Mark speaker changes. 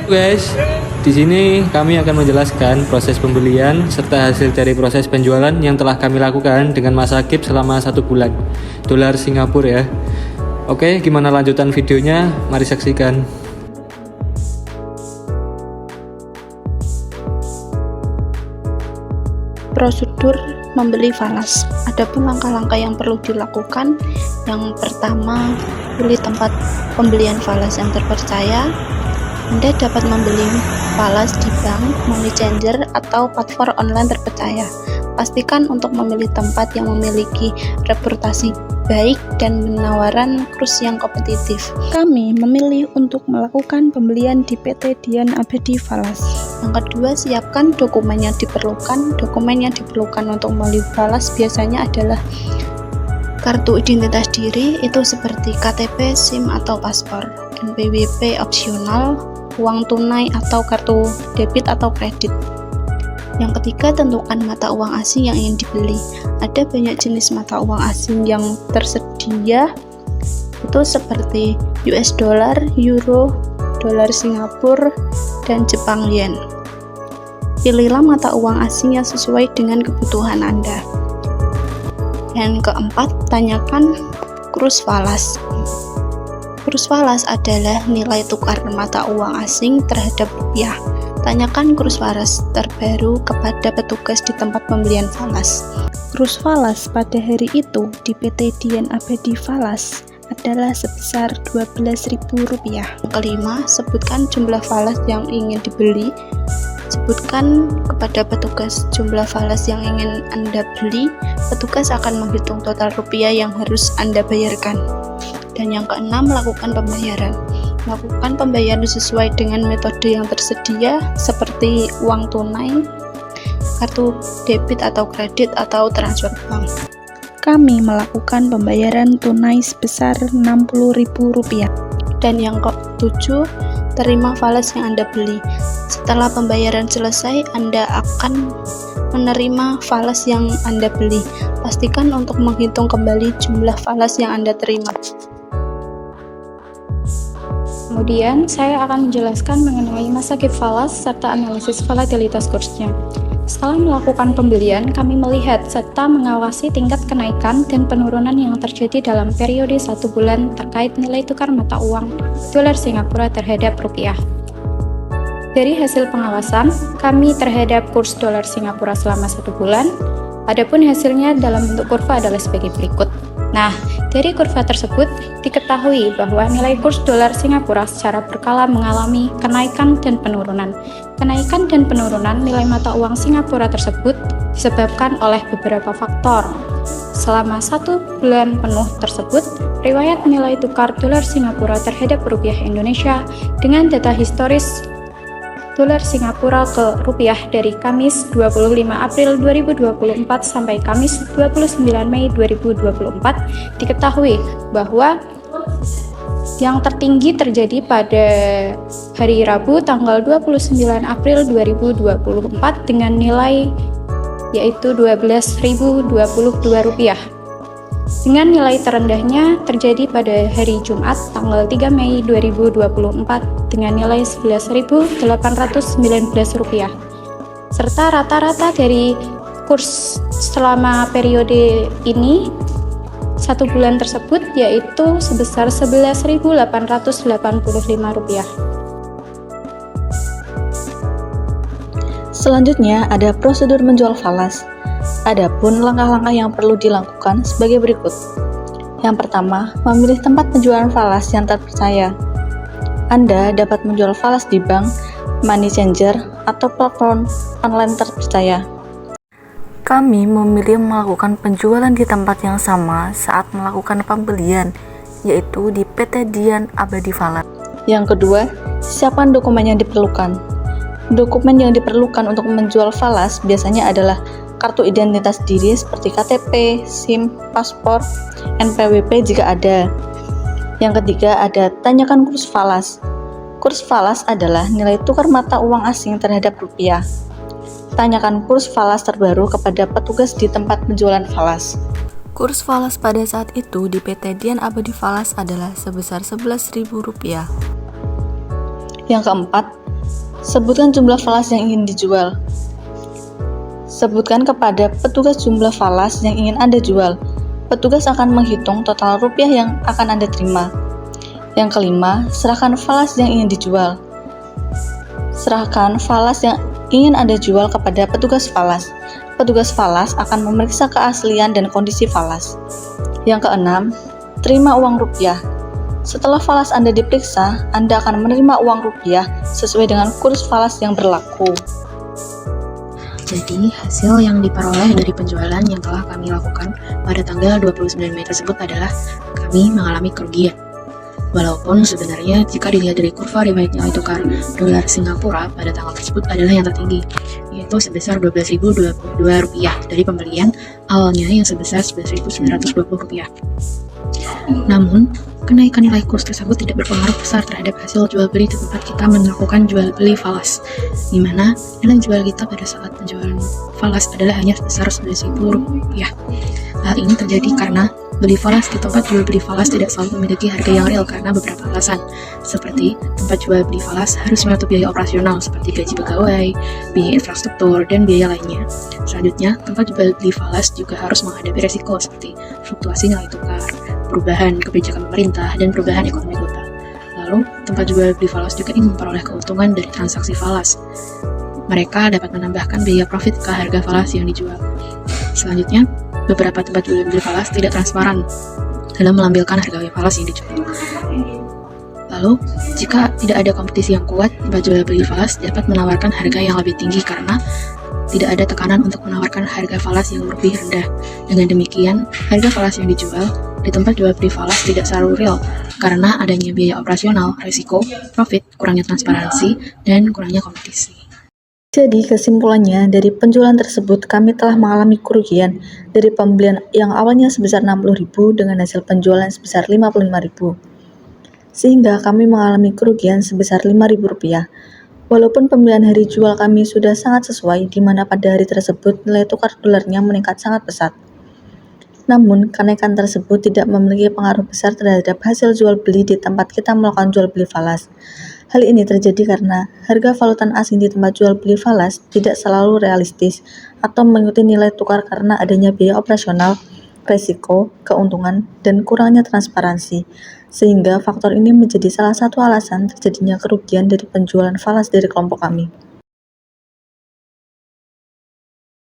Speaker 1: Guys, di sini kami akan menjelaskan proses pembelian serta hasil dari proses penjualan yang telah kami lakukan dengan Mas Akib selama 1 bulan. Dolar Singapura ya. Oke, gimana lanjutan videonya? Mari saksikan.
Speaker 2: Prosedur membeli falas. Adapun langkah-langkah yang perlu dilakukan, yang pertama, pilih tempat pembelian falas yang terpercaya. Anda dapat membeli falas di bank, money changer, atau platform online terpercaya. Pastikan untuk memilih tempat yang memiliki reputasi baik dan penawaran kurs yang kompetitif. Kami memilih untuk melakukan pembelian di PT Dian Abadi Falas. Yang kedua, siapkan dokumen yang diperlukan. Dokumen yang diperlukan untuk membeli falas biasanya adalah kartu identitas diri, itu seperti KTP, SIM atau paspor, NPWP opsional, uang tunai atau kartu debit atau kredit. Yang ketiga, tentukan mata uang asing yang ingin dibeli. Ada banyak jenis mata uang asing yang tersedia, itu seperti US dollar, euro, dolar Singapura, dan Jepang yen. Pilihlah mata uang asing yang sesuai dengan kebutuhan Anda. Yang keempat, tanyakan kurs falas. Kurs falas adalah nilai tukar mata uang asing terhadap rupiah. Tanyakan kurs falas terbaru kepada petugas di tempat pembelian falas. Kurs falas pada hari itu di PT Dian Abadi Falas adalah sebesar Rp12.000. Yang kelima, sebutkan jumlah falas yang ingin dibeli. Sebutkan kepada petugas jumlah falas yang ingin Anda beli. Petugas akan menghitung total rupiah yang harus Anda bayarkan. Dan yang keenam, lakukan pembayaran. Lakukan pembayaran sesuai dengan metode yang tersedia seperti uang tunai, kartu debit atau kredit, atau transfer bank. Kami melakukan pembayaran tunai sebesar Rp60.000. Dan yang ketujuh, terima falas yang Anda beli. Setelah pembayaran selesai, Anda akan menerima falas yang Anda beli. Pastikan untuk menghitung kembali jumlah falas yang Anda terima. Kemudian, saya akan menjelaskan mengenai masa keep falas serta analisis volatilitas kursnya. Setelah melakukan pembelian, kami melihat serta mengawasi tingkat kenaikan dan penurunan yang terjadi dalam periode 1 bulan terkait nilai tukar mata uang dolar Singapura terhadap rupiah. Dari hasil pengawasan kami terhadap kurs dolar Singapura selama 1 bulan, adapun hasilnya dalam bentuk kurva adalah sebagai berikut. Nah, dari kurva tersebut diketahui bahwa nilai kurs dolar Singapura secara berkala mengalami kenaikan dan penurunan. Kenaikan dan penurunan nilai mata uang Singapura tersebut disebabkan oleh beberapa faktor. Selama 1 bulan penuh tersebut, riwayat nilai tukar dolar Singapura terhadap rupiah Indonesia dengan data historis dolar Singapura ke rupiah dari Kamis 25 April 2024 sampai Kamis 29 Mei 2024 diketahui bahwa yang tertinggi terjadi pada hari Rabu tanggal 29 April 2024 dengan nilai yaitu Rp12.022. Dengan nilai terendahnya terjadi pada hari Jumat tanggal 3 Mei 2024 dengan nilai Rp11.819, serta rata-rata dari kurs selama periode ini 1 bulan tersebut yaitu sebesar Rp11.885.
Speaker 3: Selanjutnya ada prosedur menjual falas. Adapun langkah-langkah yang perlu dilakukan sebagai berikut. Yang pertama, memilih tempat penjualan falas yang terpercaya. Anda dapat menjual falas di bank, money changer, atau platform online terpercaya. Kami memilih melakukan penjualan di tempat yang sama saat melakukan pembelian, yaitu di PT Dian Abadi Falas. Yang kedua, siapkan dokumen yang diperlukan. Dokumen yang diperlukan untuk menjual falas biasanya adalah kartu identitas diri seperti KTP, SIM, paspor, NPWP jika ada. Yang ketiga ada tanyakan kurs falas. Kurs falas adalah nilai tukar mata uang asing terhadap rupiah. Tanyakan kurs falas terbaru kepada petugas di tempat penjualan falas. Kurs falas pada saat itu di PT Dian Abadi Falas adalah sebesar Rp11.000. Yang keempat, Sebutkan jumlah falas yang ingin dijual. Sebutkan kepada petugas jumlah falas yang ingin Anda jual. Petugas akan menghitung total rupiah yang akan Anda terima. Yang kelima, serahkan falas yang ingin dijual. Serahkan falas yang ingin Anda jual kepada petugas falas. Petugas falas akan memeriksa keaslian dan kondisi falas. Yang keenam, terima uang rupiah. Setelah falas Anda diperiksa, Anda akan menerima uang rupiah sesuai dengan kurs falas yang berlaku.
Speaker 4: Jadi, hasil yang diperoleh dari penjualan yang telah kami lakukan pada tanggal 29 Mei tersebut adalah kami mengalami kerugian. Walaupun sebenarnya jika dilihat dari kurva riwayat nilai tukar dolar Singapura pada tanggal tersebut adalah yang tertinggi, yaitu sebesar Rp12.022 dari pembelian awalnya yang sebesar Rp11.920. Namun, kenaikan nilai kurs tersebut tidak berpengaruh besar terhadap hasil jual beli di tempat kita melakukan jual beli falas, di mana nilai jual kita pada saat penjualan falas adalah hanya sebesar Rp11.000. Hal ini terjadi karena beli falas di tempat jual beli falas tidak selalu memiliki harga yang real karena beberapa alasan, seperti tempat jual beli falas harus menutup biaya operasional seperti gaji pegawai, biaya infrastruktur, dan biaya lainnya. Selanjutnya, tempat jual beli falas juga harus menghadapi resiko seperti fluktuasi nilai tukar, perubahan kebijakan pemerintah, dan perubahan ekonomi global. Lalu, tempat jual beli falas juga ingin memperoleh keuntungan dari transaksi falas. Mereka dapat menambahkan biaya profit ke harga falas yang dijual. Selanjutnya, beberapa tempat jual beli falas tidak transparan dalam melambilkan harga falas yang dijual. Lalu, jika tidak ada kompetisi yang kuat, tempat jual beli falas dapat menawarkan harga yang lebih tinggi karena tidak ada tekanan untuk menawarkan harga falas yang lebih rendah. Dengan demikian, harga falas yang dijual di tempat jual beli falas tidak selalu real karena adanya biaya operasional, risiko, profit, kurangnya transparansi, dan kurangnya kompetisi.
Speaker 3: Jadi kesimpulannya, dari penjualan tersebut kami telah mengalami kerugian dari pembelian yang awalnya sebesar Rp60.000 dengan hasil penjualan sebesar Rp55.000. Sehingga kami mengalami kerugian sebesar Rp5.000. Walaupun pembelian hari jual kami sudah sangat sesuai, di mana pada hari tersebut nilai tukar dolarnya meningkat sangat pesat. Namun, kenaikan tersebut tidak memiliki pengaruh besar terhadap hasil jual beli di tempat kita melakukan jual beli falas. Hal ini terjadi karena harga valuta asing di tempat jual beli falas tidak selalu realistis atau mengikuti nilai tukar karena adanya biaya operasional, risiko, keuntungan, dan kurangnya transparansi. Sehingga faktor ini menjadi salah satu alasan terjadinya kerugian dari penjualan falas dari kelompok kami.